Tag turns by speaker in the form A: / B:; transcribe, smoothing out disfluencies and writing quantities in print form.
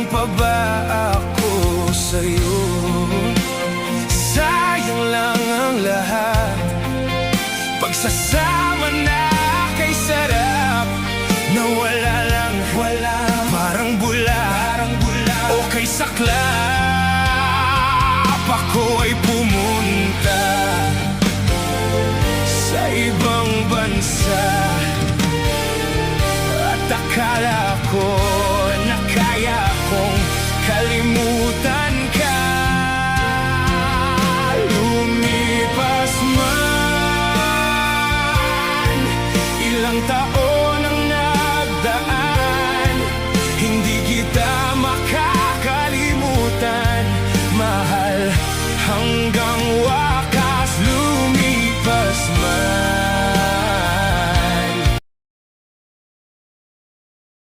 A: pa ba ako sa'yo? Sayang lang ang lahat. Pagsasama na kay sarap na wala lang, wala. Parang bula, o kay saklap. Ako ay pumunta sa ibang bansa at akala ko na kaya kong kalimutan